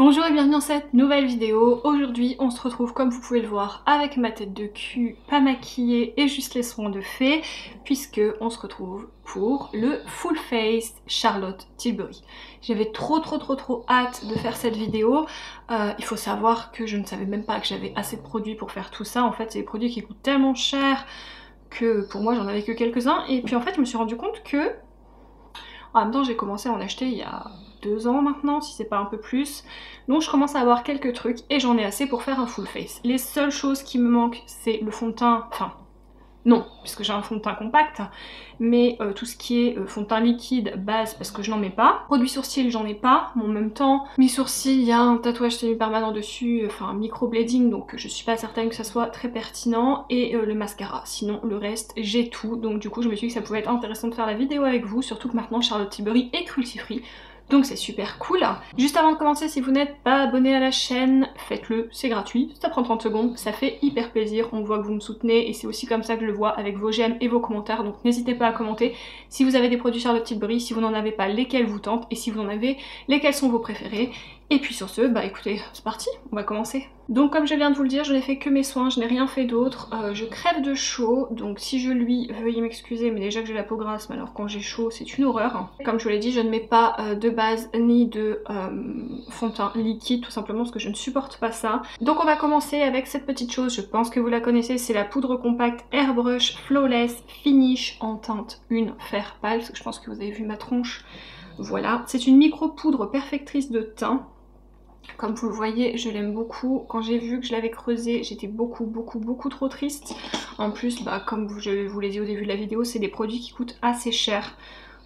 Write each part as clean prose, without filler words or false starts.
Bonjour et bienvenue dans cette nouvelle vidéo. Aujourd'hui on se retrouve comme vous pouvez le voir avec ma tête de cul, pas maquillée et juste les soins de fée, puisque on se retrouve pour le Full Face Charlotte Tilbury. J'avais trop hâte de faire cette vidéo. Il faut savoir que je ne savais même pas que j'avais assez de produits pour faire tout ça. En fait c'est des produits qui coûtent tellement cher que pour moi j'en avais que quelques-uns. Et puis en fait je me suis rendu compte que en même temps j'ai commencé à en acheter il y a 2 ans maintenant, si c'est pas un peu plus. Donc je commence à avoir quelques trucs et j'en ai assez pour faire un full face. Les seules choses qui me manquent, c'est le fond de teint, enfin non, puisque j'ai un fond de teint compact, mais tout ce qui est fond de teint liquide, base, parce que je n'en mets pas. Produit sourcils, j'en ai pas, mais en même temps, mes sourcils, il y a un tatouage semi-permanent dessus, enfin un micro-blading, donc je suis pas certaine que ça soit très pertinent, et le mascara. Sinon, le reste, j'ai tout, donc du coup je me suis dit que ça pouvait être intéressant de faire la vidéo avec vous, surtout que maintenant Charlotte Tilbury est cruelty-free. Donc c'est super cool. Juste avant de commencer, si vous n'êtes pas abonné à la chaîne, faites-le, c'est gratuit, ça prend 30 secondes, ça fait hyper plaisir, on voit que vous me soutenez et c'est aussi comme ça que je le vois avec vos j'aime et vos commentaires, donc n'hésitez pas à commenter si vous avez des produits Charlotte Tilbury, si vous n'en avez pas, lesquels vous tentent, et si vous en avez, lesquels sont vos préférés. Et puis sur ce, bah écoutez, c'est parti, on va commencer. Donc comme je viens de vous le dire, je n'ai fait que mes soins, je n'ai rien fait d'autre, je crève de chaud, donc si je lui, veuillez m'excuser, mais déjà que j'ai la peau grasse, mais alors quand j'ai chaud c'est une horreur. Comme je vous l'ai dit, je ne mets pas de base ni de fond de teint liquide, tout simplement parce que je ne supporte pas ça. Donc on va commencer avec cette petite chose, je pense que vous la connaissez, c'est la poudre compacte Airbrush Flawless Finish en teinte 1 fer pâle, parce que je pense que vous avez vu ma tronche. Voilà, c'est une micro poudre perfectrice de teint. Comme vous le voyez, je l'aime beaucoup. Quand j'ai vu que je l'avais creusé, j'étais beaucoup trop triste. En plus, bah, comme je vous l'ai dit au début de la vidéo, c'est des produits qui coûtent assez cher.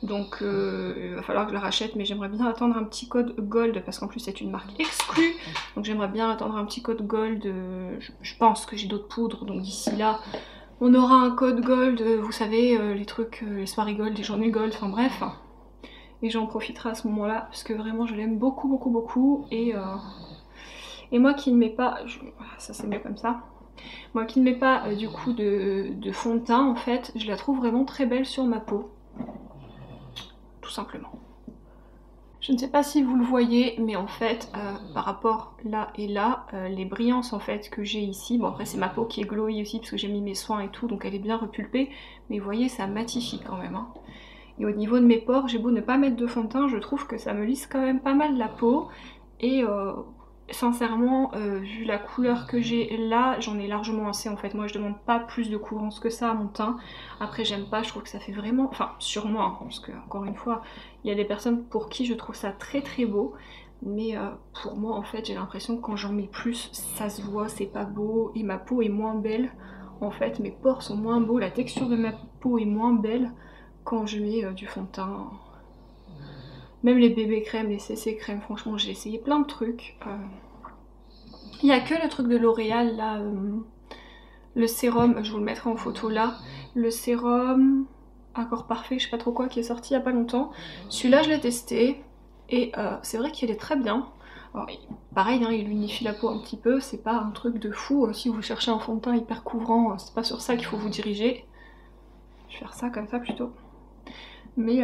Donc il va falloir que je la rachète, mais j'aimerais bien attendre un petit code gold, parce qu'en plus c'est une marque exclue. Donc j'aimerais bien attendre un petit code gold. Je pense que j'ai d'autres poudres, donc d'ici là, on aura un code gold. Vous savez, les trucs, les soirées gold, les journées gold, enfin bref. Et j'en profiterai à ce moment-là, parce que vraiment je l'aime beaucoup. Et moi qui ne mets pas, ça c'est mieux comme ça, moi qui ne mets pas du coup de fond de teint en fait, je la trouve vraiment très belle sur ma peau. Tout simplement. Je ne sais pas si vous le voyez, mais en fait, par rapport là et là, les brillances en fait que j'ai ici, bon après c'est ma peau qui est glowy aussi parce que j'ai mis mes soins et tout, donc elle est bien repulpée, mais vous voyez ça matifie quand même, hein. Et au niveau de mes pores, j'ai beau ne pas mettre de fond de teint, je trouve que ça me lisse quand même pas mal la peau. Et sincèrement, vu la couleur que j'ai là, j'en ai largement assez en fait. Moi je demande pas plus de couvrance que ça à mon teint. Après j'aime pas, je trouve que ça fait vraiment... Enfin sur moi, hein, parce que encore une fois, il y a des personnes pour qui je trouve ça très beau. Mais pour moi en fait j'ai l'impression que quand j'en mets plus, ça se voit, c'est pas beau. Et ma peau est moins belle. En fait mes pores sont moins beaux, la texture de ma peau est moins belle quand je mets du fond de teint. Même les bébés crèmes, les CC crèmes, franchement j'ai essayé plein de trucs. Il n'y a que le truc de L'Oréal là, le sérum, je vous le mettrai en photo là. Le sérum Accord Parfait, je sais pas trop quoi, qui est sorti il y a pas longtemps. Celui-là je l'ai testé et c'est vrai qu'il est très bien. Alors, pareil, hein, il unifie la peau un petit peu, c'est pas un truc de fou. Si vous cherchez un fond de teint hyper couvrant, c'est pas sur ça qu'il faut vous diriger. Je vais faire ça comme ça plutôt. Mais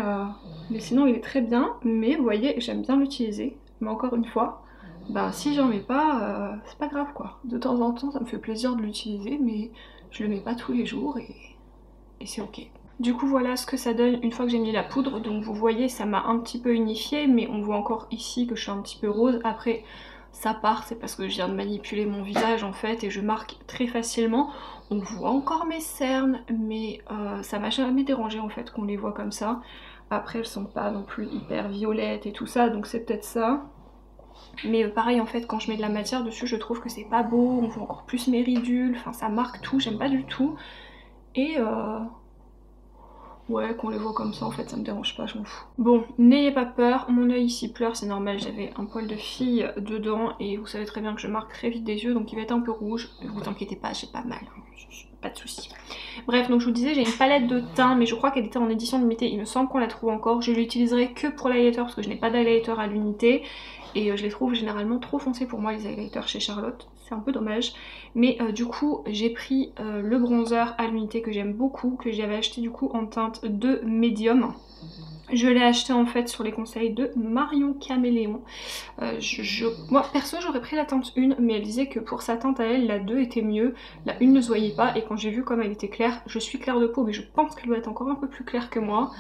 sinon il est très bien, mais vous voyez j'aime bien l'utiliser, mais encore une fois, bah si j'en mets pas, c'est pas grave quoi. De temps en temps ça me fait plaisir de l'utiliser, mais je le mets pas tous les jours et c'est ok. Du coup voilà ce que ça donne une fois que j'ai mis la poudre, donc vous voyez ça m'a un petit peu unifié, mais on voit encore ici que je suis un petit peu rose. Après ça part, c'est parce que je viens de manipuler mon visage en fait et je marque très facilement. On voit encore mes cernes, mais ça m'a jamais dérangé en fait qu'on les voit comme ça. Après elles sont pas non plus hyper violettes et tout ça, donc c'est peut-être ça. Mais pareil en fait quand je mets de la matière dessus je trouve que c'est pas beau, on voit encore plus mes ridules, enfin ça marque tout, j'aime pas du tout. Et ouais, qu'on les voit comme ça en fait ça me dérange pas, je m'en fous. Bon, n'ayez pas peur, mon œil ici pleure, c'est normal, j'avais un poil de fille dedans et vous savez très bien que je marque très vite des yeux donc il va être un peu rouge. Vous inquiétez pas, j'ai pas mal, pas de soucis. Bref, donc je vous disais, j'ai une palette de teint mais je crois qu'elle était en édition limitée, il me semble qu'on la trouve encore. Je l'utiliserai que pour l'highlighter parce que je n'ai pas d'highlighter à l'unité. et je les trouve généralement trop foncés pour moi les highlighters chez Charlotte, c'est un peu dommage. Mais du coup j'ai pris le bronzer à l'unité que j'aime beaucoup, que j'avais acheté du coup en teinte de médium. Je l'ai acheté en fait sur les conseils de Marion Caméléon. Moi perso j'aurais pris la teinte 1, mais elle disait que pour sa teinte à elle, la 2 était mieux, la 1 ne se voyait pas, et quand j'ai vu comme elle était claire, je suis claire de peau mais je pense qu'elle doit être encore un peu plus claire que moi.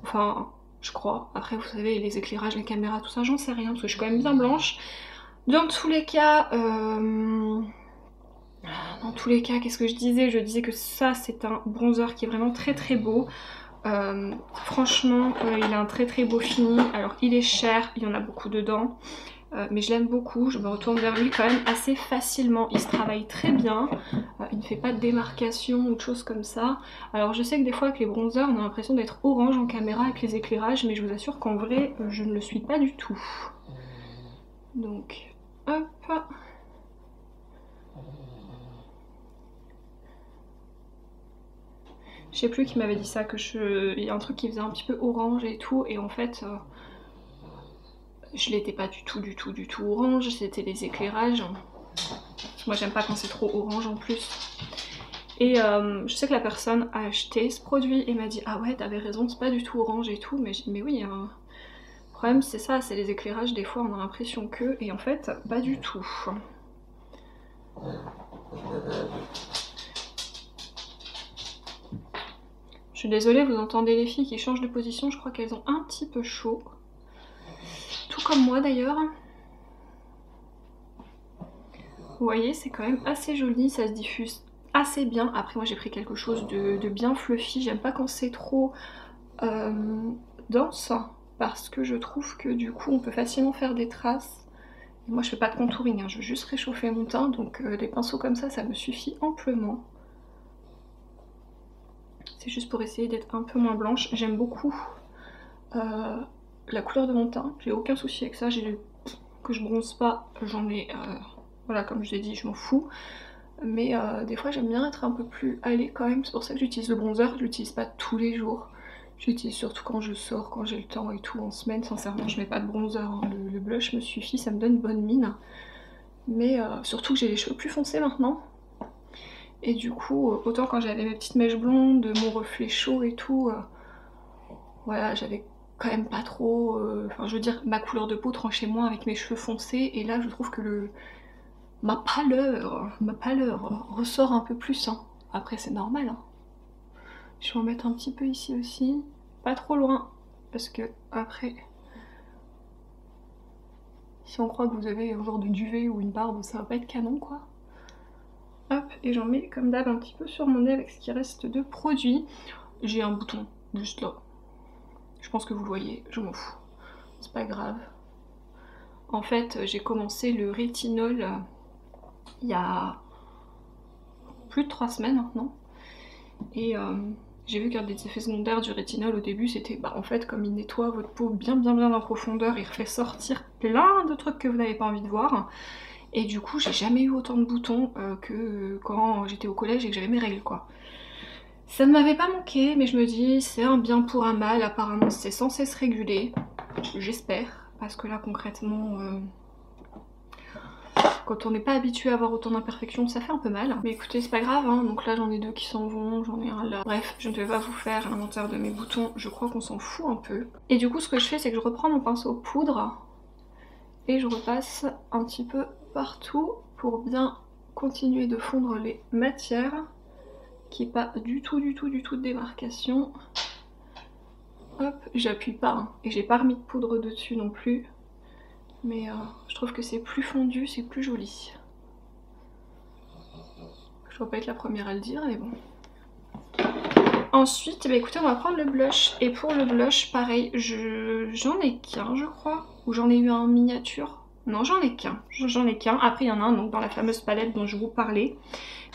Enfin je crois, après vous savez les éclairages, les caméras, tout ça j'en sais rien parce que je suis quand même bien blanche. Dans tous les cas, qu'est-ce que je disais? Je disais que ça c'est un bronzer qui est vraiment très très beau. Franchement il a un très très beau fini, alors il est cher, il y en a beaucoup dedans, mais je l'aime beaucoup, je me retourne vers lui quand même assez facilement, il se travaille très bien, il ne fait pas de démarcation ou de choses comme ça. Alors je sais que des fois avec les bronzers on a l'impression d'être orange en caméra avec les éclairages, mais je vous assure qu'en vrai je ne le suis pas du tout. Donc hop. Je sais plus qui m'avait dit ça, il y a un truc qui faisait un petit peu orange et tout, et en fait je l'étais pas du tout orange, c'était les éclairages. Moi j'aime pas quand c'est trop orange en plus. Et je sais que la personne a acheté ce produit et m'a dit ah ouais t'avais raison, c'est pas du tout orange et tout, mais j'ai dit mais oui, le problème c'est ça, c'est les éclairages, des fois on a l'impression que, et en fait pas du tout. Je suis désolée, vous entendez les filles qui changent de position, je crois qu'elles ont un petit peu chaud. Tout comme moi d'ailleurs. Vous voyez, c'est quand même assez joli, ça se diffuse assez bien. Après moi j'ai pris quelque chose de bien fluffy, j'aime pas quand c'est trop dense, parce que je trouve que du coup on peut facilement faire des traces. Et moi je fais pas de contouring, hein, je veux juste réchauffer mon teint, donc des pinceaux comme ça me suffit amplement. C'est juste pour essayer d'être un peu moins blanche. J'aime beaucoup la couleur de mon teint, j'ai aucun souci avec ça, que je bronze pas, j'en ai, voilà comme je l'ai dit, je m'en fous. Mais des fois j'aime bien être un peu plus allée quand même, c'est pour ça que j'utilise le bronzer, je l'utilise pas tous les jours. J'utilise surtout quand je sors, quand j'ai le temps et tout, en semaine, sincèrement je mets pas de bronzer, hein. Le blush me suffit, ça me donne bonne mine. Mais surtout que j'ai les cheveux plus foncés maintenant. Et du coup, autant quand j'avais mes petites mèches blondes, mon reflet chaud et tout, voilà, j'avais quand même pas trop... Enfin, je veux dire, ma couleur de peau tranchait moins avec mes cheveux foncés, et là je trouve que ma pâleur ressort un peu plus, hein. Après c'est normal, hein. Je vais en mettre un petit peu ici aussi, pas trop loin, parce que après... Si on croit que vous avez un genre de duvet ou une barbe, ça va pas être canon quoi. Hop, et j'en mets comme d'hab un petit peu sur mon nez avec ce qui reste de produit. J'ai un bouton juste là. Je pense que vous le voyez, je m'en fous. C'est pas grave. En fait, j'ai commencé le rétinol il y a plus de 3 semaines maintenant. Et j'ai vu qu'un des effets secondaires du rétinol au début, c'était en fait comme il nettoie votre peau bien en profondeur, il refait sortir plein de trucs que vous n'avez pas envie de voir. Et du coup j'ai jamais eu autant de boutons que quand j'étais au collège et que j'avais mes règles quoi. Ça ne m'avait pas manqué, mais je me dis c'est un bien pour un mal, apparemment c'est censé se réguler, j'espère, parce que là concrètement quand on n'est pas habitué à avoir autant d'imperfections ça fait un peu mal. Mais écoutez c'est pas grave, hein. Donc là j'en ai 2 qui s'en vont, j'en ai un là. Bref, je ne vais pas vous faire l'inventaire de mes boutons, je crois qu'on s'en fout un peu. Et du coup ce que je fais c'est que je reprends mon pinceau poudre et je repasse un petit peu partout pour bien continuer de fondre les matières, qu'il n'y ait pas du tout de démarcation. Hop, j'appuie pas, hein. Et j'ai pas remis de poudre dessus non plus. Mais je trouve que c'est plus fondu, c'est plus joli. Je dois pas être la première à le dire, mais bon. Ensuite, écoutez, on va prendre le blush. Et pour le blush, pareil, j'en ai qu'un, je crois. Ou j'en ai eu un en miniature. Non, j'en ai qu'un. Après, il y en a un donc, dans la fameuse palette dont je vous parlais.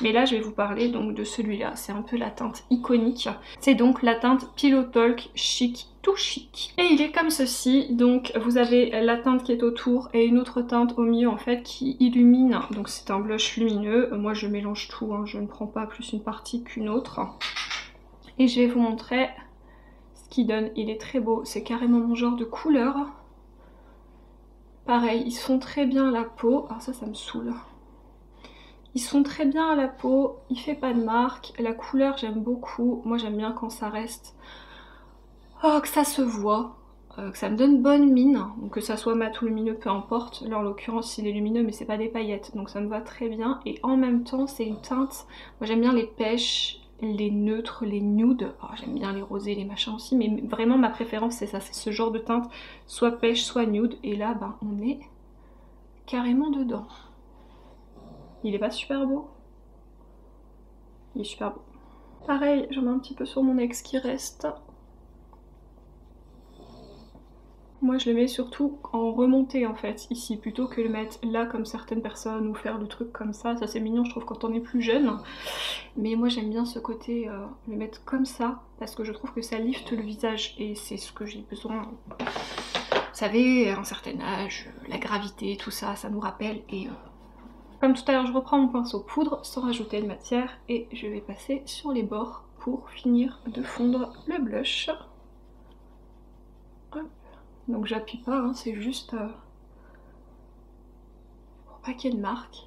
Mais là, je vais vous parler donc de celui-là. C'est un peu la teinte iconique. C'est donc la teinte Pillow Talk Chic Tout Chic. Et il est comme ceci. Donc, vous avez la teinte qui est autour et une autre teinte au milieu, en fait, qui illumine. Donc, c'est un blush lumineux. Moi, je mélange tout, hein. Je ne prends pas plus une partie qu'une autre. Et je vais vous montrer ce qu'il donne. Il est très beau. C'est carrément mon genre de couleur. Pareil, ils sont très bien à la peau. Alors ça me saoule. Ils sont très bien à la peau, il fait pas de marque. La couleur, j'aime beaucoup. Moi, j'aime bien quand ça reste... Oh, que ça se voit. Que ça me donne bonne mine. Donc que ça soit mat ou lumineux, peu importe. Là, en l'occurrence, il est lumineux, mais c'est pas des paillettes. Donc ça me va très bien. Et en même temps, c'est une teinte... Moi, j'aime bien les pêches, les neutres, les nudes. Oh, j'aime bien les rosés, les machins aussi. Mais vraiment, ma préférence, c'est ça. C'est ce genre de teinte. Soit pêche, soit nude. Et là, ben, on est carrément dedans. Il est pas super beau? Il est super beau. Pareil, j'en mets un petit peu sur mon ex qui reste. Moi je le mets surtout en remontée en fait, ici, plutôt que le mettre là comme certaines personnes ou faire le truc comme ça. Ça c'est mignon je trouve quand on est plus jeune. Mais moi j'aime bien ce côté, le mettre comme ça, parce que je trouve que ça lifte le visage et c'est ce que j'ai besoin. Vous savez, à un certain âge, la gravité, tout ça, ça nous rappelle et... Comme tout à l'heure, je reprends mon pinceau poudre sans rajouter de matière et je vais passer sur les bords pour finir de fondre le blush. Hop. Donc j'appuie pas, hein, c'est juste pour pas qu'il y ait de marque.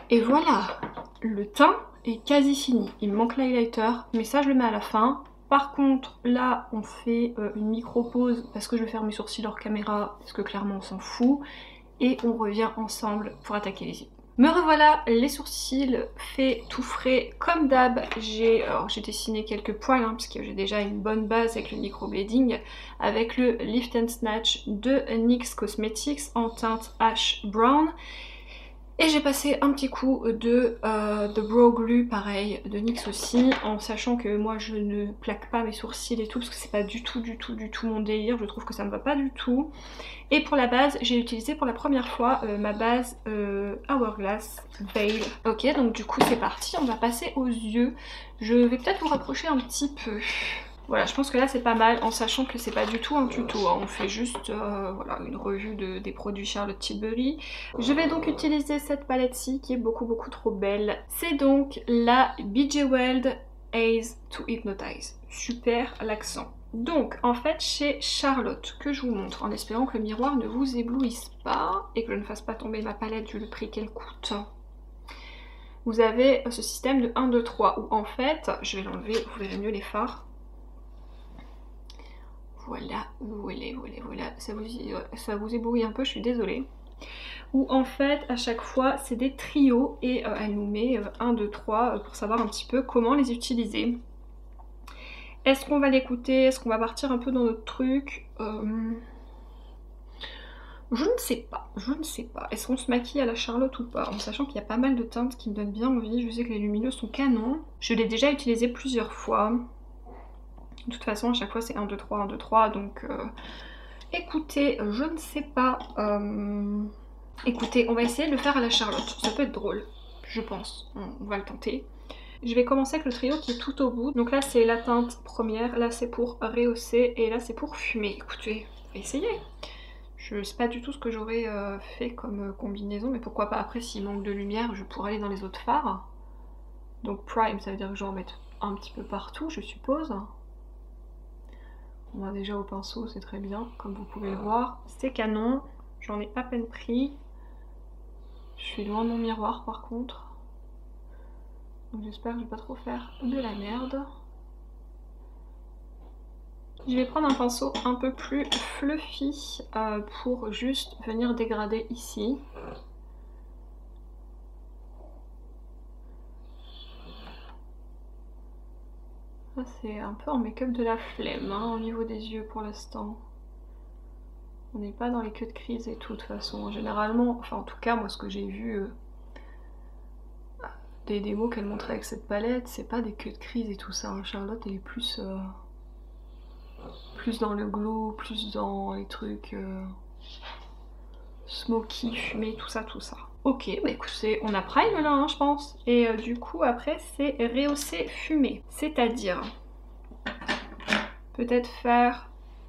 Et voilà, le teint est quasi fini. Il me manque l'highlighter, mais ça je le mets à la fin. Par contre, là, on fait une micro-pause parce que je vais faire mes sourcils hors caméra, parce que clairement on s'en fout. Et on revient ensemble pour attaquer les yeux. Me revoilà, les sourcils faits tout frais comme d'hab. J'ai dessiné quelques poils, hein, parce que j'ai déjà une bonne base avec le microblading, avec le Lift and Snatch de NYX Cosmetics en teinte Ash Brown. Et j'ai passé un petit coup de Brow Glue, pareil, de NYX aussi, en sachant que moi je ne plaque pas mes sourcils et tout, parce que c'est pas du tout mon délire, je trouve que ça me va pas du tout. Et pour la base, j'ai utilisé pour la première fois ma base Hourglass Veil. Ok, donc du coup c'est parti, on va passer aux yeux. Je vais peut-être vous rapprocher un petit peu. Voilà, je pense que là c'est pas mal, en sachant que c'est pas du tout un tuto, hein. On fait juste voilà, une revue des produits Charlotte Tilbury. Je vais donc utiliser cette palette-ci qui est beaucoup trop belle. C'est donc la Bejeweled Haze to Hypnotize. Super l'accent. Donc en fait chez Charlotte, que je vous montre en espérant que le miroir ne vous éblouisse pas et que je ne fasse pas tomber ma palette vu le prix qu'elle coûte. Vous avez ce système de 1, 2, 3 où en fait, je vais l'enlever, vous verrez mieux les fards. Voilà, voilà, ça vous éblouit un peu, je suis désolée. Où en fait, à chaque fois, c'est des trios et elle nous met 1, 2, 3 pour savoir un petit peu comment les utiliser. Est-ce qu'on va l'écouter? Est-ce qu'on va partir un peu dans notre truc? Je ne sais pas, je ne sais pas. Est-ce qu'on se maquille à la Charlotte ou pas? En sachant qu'il y a pas mal de teintes qui me donnent bien envie. Je sais que les lumineux sont canons. Je l'ai déjà utilisé plusieurs fois. De toute façon, à chaque fois, c'est 1, 2, 3, 1, 2, 3. Donc, écoutez, je ne sais pas. Écoutez, on va essayer de le faire à la Charlotte. Ça peut être drôle, je pense. On va le tenter. Je vais commencer avec le trio qui est tout au bout. Donc là, c'est la teinte première. Là, c'est pour rehausser. Et là, c'est pour fumer. Écoutez, on va essayer. Je sais pas du tout ce que j'aurais fait comme combinaison. Mais pourquoi pas. Après, s'il manque de lumière, je pourrais aller dans les autres fards. Donc prime, ça veut dire que j'en mette un petit peu partout, je suppose. On va déjà au pinceau, c'est très bien, comme vous pouvez le voir. C'est canon, j'en ai à peine pris. Je suis loin de mon miroir par contre. Donc j'espère que je vais pas trop faire de la merde. Je vais prendre un pinceau un peu plus fluffy pour juste venir dégrader ici. C'est un peu en make-up de la flemme hein, au niveau des yeux pour l'instant. On n'est pas dans les queues de crise et tout de toute façon. Généralement, enfin en tout cas moi ce que j'ai vu des démos qu'elle montrait avec cette palette, c'est pas des queues de crise et tout ça. Hein. Charlotte elle est plus dans le glow, plus dans les trucs smoky, fumé, tout ça. Ok, bah écoutez, on a prime là, hein, je pense. Et du coup, après, c'est rehausser fumé. C'est-à-dire, peut-être faire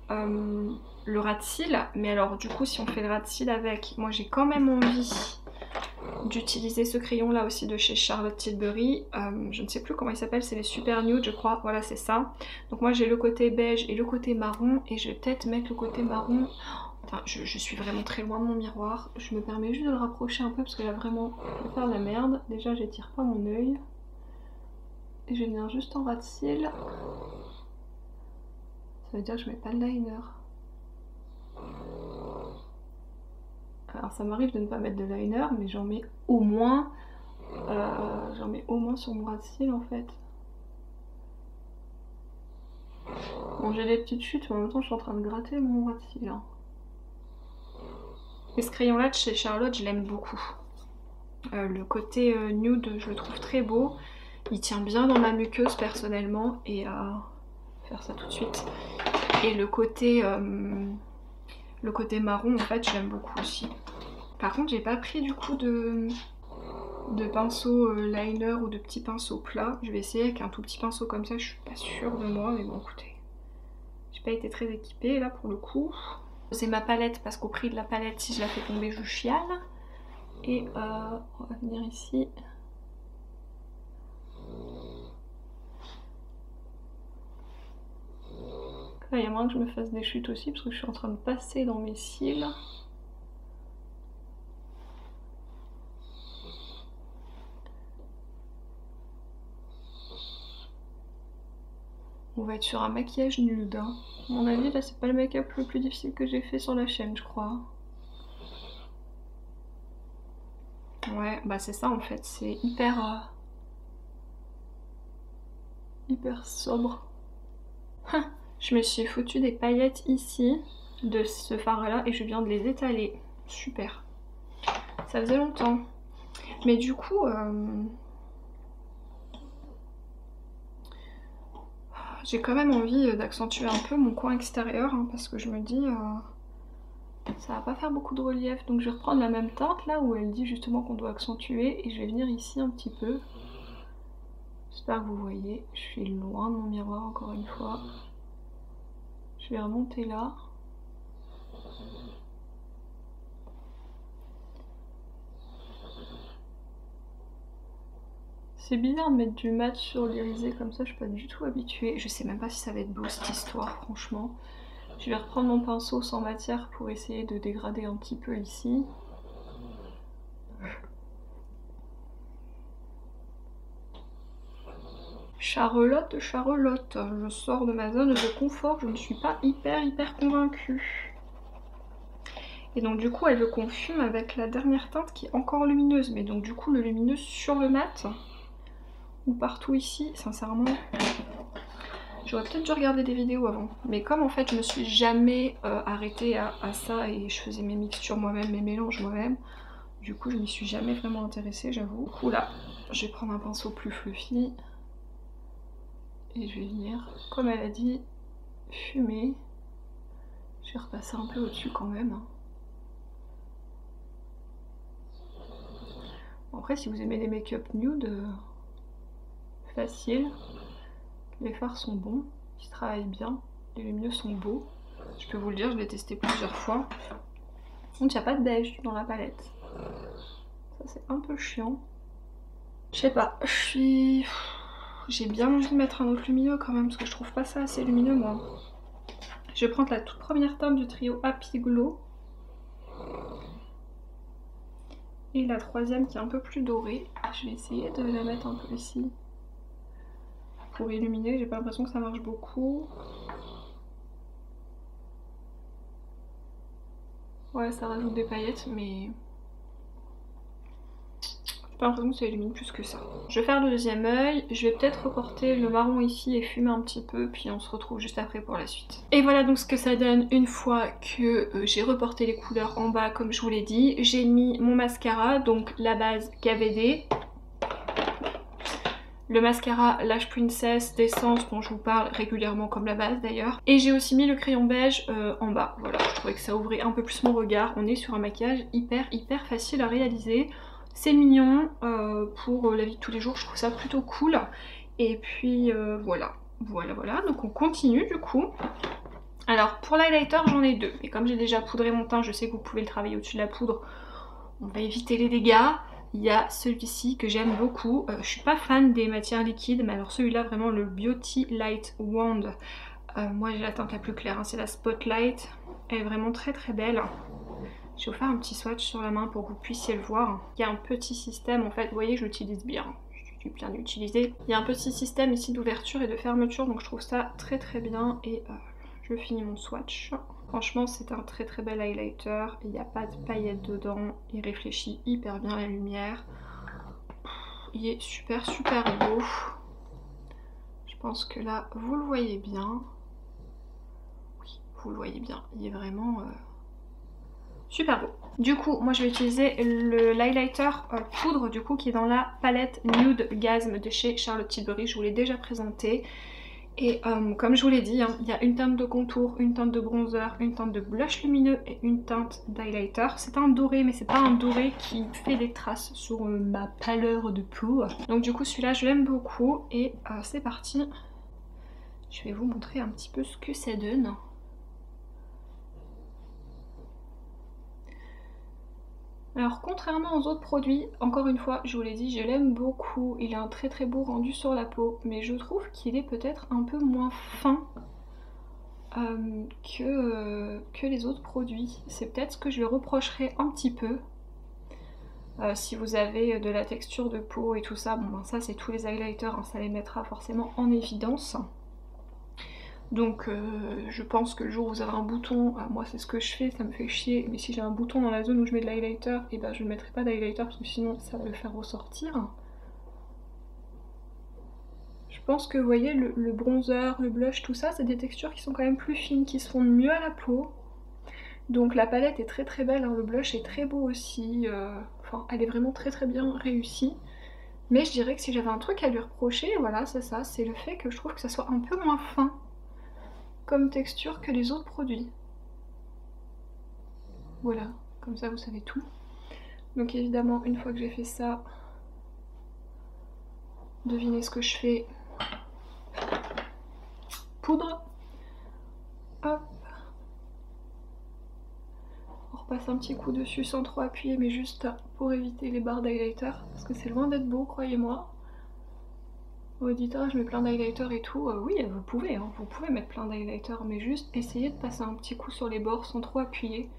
le ras de cils. Mais alors, du coup, si on fait le ras de cils avec, moi j'ai quand même envie d'utiliser ce crayon là aussi de chez Charlotte Tilbury. Je ne sais plus comment il s'appelle, c'est les Super Nude je crois, voilà c'est ça. Donc moi j'ai le côté beige et le côté marron et je vais peut-être mettre le côté marron. Putain, je suis vraiment très loin de mon miroir. Je me permets juste de le rapprocher un peu parce que là vraiment je vais faire de la merde. Déjà j'étire pas mon œil. Et je vais venir juste en ras de cils. Ça veut dire que je mets pas de liner. Alors ça m'arrive de ne pas mettre de liner, mais j'en mets au moins sur mon ras de cils en fait. Bon, j'ai des petites chutes, mais en même temps je suis en train de gratter mon ras de cils. Hein. Et ce crayon là de chez Charlotte, je l'aime beaucoup. Le côté nude, je le trouve très beau. Il tient bien dans ma muqueuse personnellement et faire ça tout de suite. Et le côté marron en fait, j'aime beaucoup aussi. Par contre, j'ai pas pris du coup de pinceau liner ou de petits pinceaux plats. Je vais essayer avec un tout petit pinceau comme ça, je suis pas sûre de moi, mais bon écoutez. J'ai pas été très équipée là pour le coup. C'est ma palette parce qu'au prix de la palette, si je la fais tomber, je chiale. Et on va venir ici. Là, il y a moyen que je me fasse des chutes aussi parce que je suis en train de passer dans mes cils. On va être sur un maquillage nude. Hein. À mon avis, là, c'est pas le make-up le plus difficile que j'ai fait sur la chaîne, je crois. Ouais, bah c'est ça en fait, c'est hyper sobre. Je me suis foutu des paillettes ici de ce fard là et je viens de les étaler. Super. Ça faisait longtemps. Mais du coup, j'ai quand même envie d'accentuer un peu mon coin extérieur hein, parce que je me dis ça va pas faire beaucoup de relief. Donc je vais reprendre la même teinte là où elle dit justement qu'on doit accentuer et je vais venir ici un petit peu. J'espère que vous voyez, je suis loin de mon miroir encore une fois. Je vais remonter là. C'est bizarre de mettre du mat sur l'irisé comme ça, je suis pas du tout habituée. Je sais même pas si ça va être beau cette histoire, franchement. Je vais reprendre mon pinceau sans matière pour essayer de dégrader un petit peu ici. Charlotte, je sors de ma zone de confort, je ne suis pas hyper convaincue. Et donc du coup elle veut qu'on fume avec la dernière teinte qui est encore lumineuse, mais donc du coup le lumineux sur le mat ou partout ici, sincèrement. J'aurais peut-être dû regarder des vidéos avant, mais comme en fait je me suis jamais arrêtée à ça et je faisais mes mixtures moi-même, mes mélanges moi-même, du coup je m'y suis jamais vraiment intéressée, j'avoue. Du coup là, je vais prendre un pinceau plus fluffy. Et je vais venir, comme elle a dit, fumer. Je vais repasser un peu au-dessus quand même. Bon, après, si vous aimez les make-up nude, facile. Les fards sont bons, ils se travaillent bien. Les lumineux sont beaux. Je peux vous le dire, je l'ai testé plusieurs fois. Donc, il n'y a pas de beige dans la palette. Ça, c'est un peu chiant. Je sais pas, j'ai bien envie de mettre un autre lumineux quand même parce que je trouve pas ça assez lumineux moi. Je vais prendre la toute première teinte du trio Happy Glow. Et la troisième qui est un peu plus dorée. Je vais essayer de la mettre un peu ici. Pour illuminer, j'ai pas l'impression que ça marche beaucoup. Ouais, ça rajoute des paillettes mais... j'ai pas l'impression que ça illumine plus que ça. Je vais faire le deuxième œil, je vais peut-être reporter le marron ici et fumer un petit peu, puis on se retrouve juste après pour la suite. Et voilà donc ce que ça donne une fois que j'ai reporté les couleurs en bas comme je vous l'ai dit. J'ai mis mon mascara, donc la base KVD. Le mascara Lash Princess d'Essence dont je vous parle régulièrement comme la base d'ailleurs. Et j'ai aussi mis le crayon beige en bas. Voilà, je trouvais que ça ouvrait un peu plus mon regard. On est sur un maquillage hyper facile à réaliser. C'est mignon pour la vie de tous les jours, je trouve ça plutôt cool. Et puis voilà. Donc on continue du coup. Alors pour l'highlighter j'en ai deux. Et comme j'ai déjà poudré mon teint, je sais que vous pouvez le travailler au-dessus de la poudre. On va éviter les dégâts. il y a celui-ci que j'aime beaucoup. Je suis pas fan des matières liquides, mais alors celui-là vraiment le Beauty Light Wand. Moi j'ai la teinte la plus claire, hein, c'est la Spotlight. Elle est vraiment très très belle. Je vais vous faire un petit swatch sur la main pour que vous puissiez le voir. Il y a un petit système en fait, vous voyez je l'utilise bien. Je suis bien utilisé. Il y a un petit système ici d'ouverture et de fermeture, donc je trouve ça très très bien. Et je finis mon swatch. Franchement c'est un très très bel highlighter, il n'y a pas de paillettes dedans, il réfléchit hyper bien la lumière. Il est super super beau. Je pense que là vous le voyez bien. Oui, vous le voyez bien, il est vraiment super beau. Du coup moi je vais utiliser l'highlighter poudre du coup qui est dans la palette Nude Gasm de chez Charlotte Tilbury. Je vous l'ai déjà présenté. Et comme je vous l'ai dit, hein, il y a une teinte de contour, une teinte de bronzer, une teinte de blush lumineux et une teinte d'highlighter. C'est un doré mais c'est pas un doré qui fait des traces sur ma pâleur de peau. Donc du coup celui-là je l'aime beaucoup et c'est parti. Je vais vous montrer un petit peu ce que ça donne. Alors contrairement aux autres produits, encore une fois, je vous l'ai dit, je l'aime beaucoup. Il a un très très beau rendu sur la peau, mais je trouve qu'il est peut-être un peu moins fin que les autres produits. C'est peut-être ce que je lui reprocherais un petit peu. Si vous avez de la texture de peau et tout ça, bon ben ça c'est tous les highlighters, hein, ça les mettra forcément en évidence. Donc je pense que le jour où vous avez un bouton, moi c'est ce que je fais, ça me fait chier, mais si j'ai un bouton dans la zone où je mets de l'highlighter, et ben je ne mettrai pas d'highlighter parce que sinon ça va le faire ressortir. Je pense que vous voyez le bronzer, le blush, tout ça, c'est des textures qui sont quand même plus fines, qui se fondent mieux à la peau. Donc la palette est très très belle, hein, le blush est très beau aussi, enfin elle est vraiment très très bien réussie. Mais je dirais que si j'avais un truc à lui reprocher, voilà c'est ça, c'est le fait que je trouve que ça soit un peu moins fin comme texture que les autres produits. Voilà, comme ça vous savez tout. Donc évidemment une fois que j'ai fait ça, devinez ce que je fais. Poudre. Hop. On repasse un petit coup dessus sans trop appuyer mais juste pour éviter les barres d'highlighter parce que c'est loin d'être beau, croyez-moi. Au auditeur, je mets plein d'highlighter et tout, oui vous pouvez, hein, vous pouvez mettre plein d'highlighter, mais juste essayez de passer un petit coup sur les bords sans trop appuyer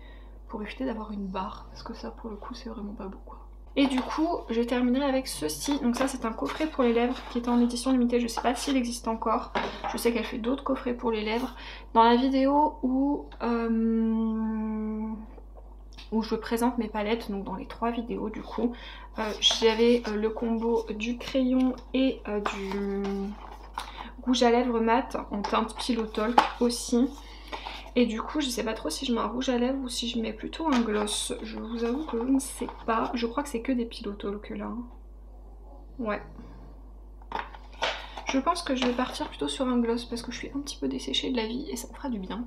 pour éviter d'avoir une barre, parce que ça pour le coup c'est vraiment pas beau quoi. Et du coup je terminerai avec ceci, donc ça c'est un coffret pour les lèvres qui était en édition limitée, je sais pas s'il existe encore, je sais qu'elle fait d'autres coffrets pour les lèvres. Dans la vidéo où je présente mes palettes, donc dans les 3 vidéos du coup, j'avais le combo du crayon et du rouge à lèvres mat en teinte Pillow Talk aussi. Et du coup je sais pas trop si je mets un rouge à lèvres ou si je mets plutôt un gloss, je vous avoue que je ne sais pas, je crois que c'est que des Pillow Talk là. Ouais. Je pense que je vais partir plutôt sur un gloss parce que je suis un petit peu desséchée de la vie et ça me fera du bien.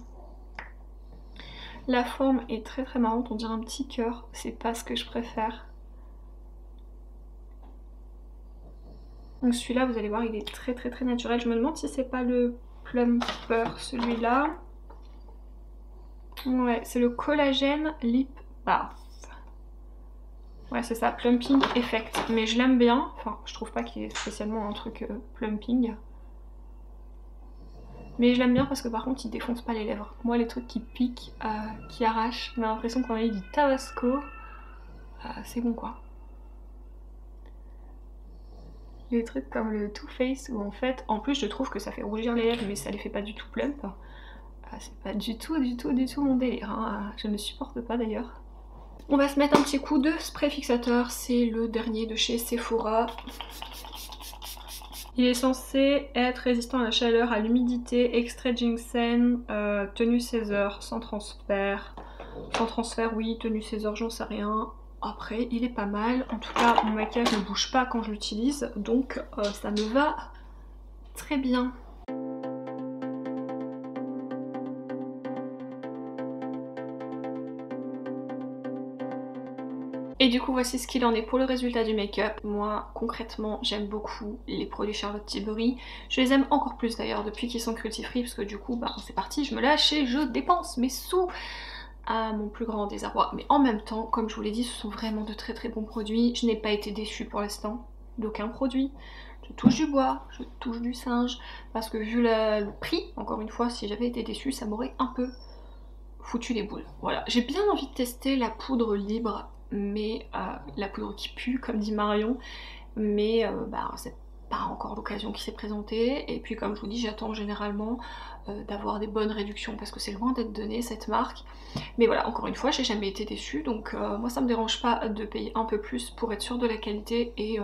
La forme est très très marrante, on dirait un petit cœur, c'est pas ce que je préfère. Donc celui-là, vous allez voir, il est très très très naturel. Je me demande si c'est pas le Plumper, celui-là. Ouais, c'est le Collagène Lip Bath. Ouais, c'est ça, Plumping Effect. Mais je l'aime bien, enfin, je trouve pas qu'il y ait spécialement un truc plumping. Mais je l'aime bien parce que par contre il défonce pas les lèvres. Moi les trucs qui piquent, qui arrachent, on a l'impression qu'on a eu du tabasco, c'est bon quoi. Les trucs comme le Too Faced où en fait, en plus je trouve que ça fait rougir les lèvres mais ça les fait pas du tout plump. C'est pas du tout mon délire, hein. Je ne supporte pas d'ailleurs. On va se mettre un petit coup de spray fixateur, c'est le dernier de chez Sephora. Il est censé être résistant à la chaleur, à l'humidité, extrait de ginseng, tenue 16 heures, sans transfert. Sans transfert, oui, tenue 16 heures, j'en sais rien. Après, il est pas mal. En tout cas, mon maquillage ne bouge pas quand je l'utilise, donc ça me va très bien. Et du coup voici ce qu'il en est pour le résultat du make-up. Moi concrètement j'aime beaucoup les produits Charlotte Tilbury. Je les aime encore plus d'ailleurs depuis qu'ils sont cruelty free parce que du coup bah c'est parti, je me lâche et je dépense mes sous à mon plus grand désarroi. Mais en même temps, comme je vous l'ai dit, ce sont vraiment de très très bons produits. Je n'ai pas été déçue pour l'instant d'aucun produit. Je touche du bois, je touche du singe, parce que vu le prix, encore une fois, si j'avais été déçue, ça m'aurait un peu foutu les boules. Voilà, j'ai bien envie de tester la poudre libre, mais la poudre qui pue, comme dit Marion, mais bah, c'est pas encore l'occasion qui s'est présentée. Et puis comme je vous dis, j'attends généralement d'avoir des bonnes réductions parce que c'est loin d'être donné cette marque. Mais voilà, encore une fois, j'ai jamais été déçue, donc moi ça me dérange pas de payer un peu plus pour être sûre de la qualité et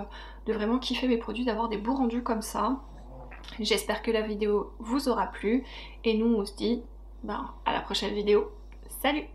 de vraiment kiffer mes produits, d'avoir des beaux rendus comme ça. J'espère que la vidéo vous aura plu et nous on se dit ben, à la prochaine vidéo. Salut!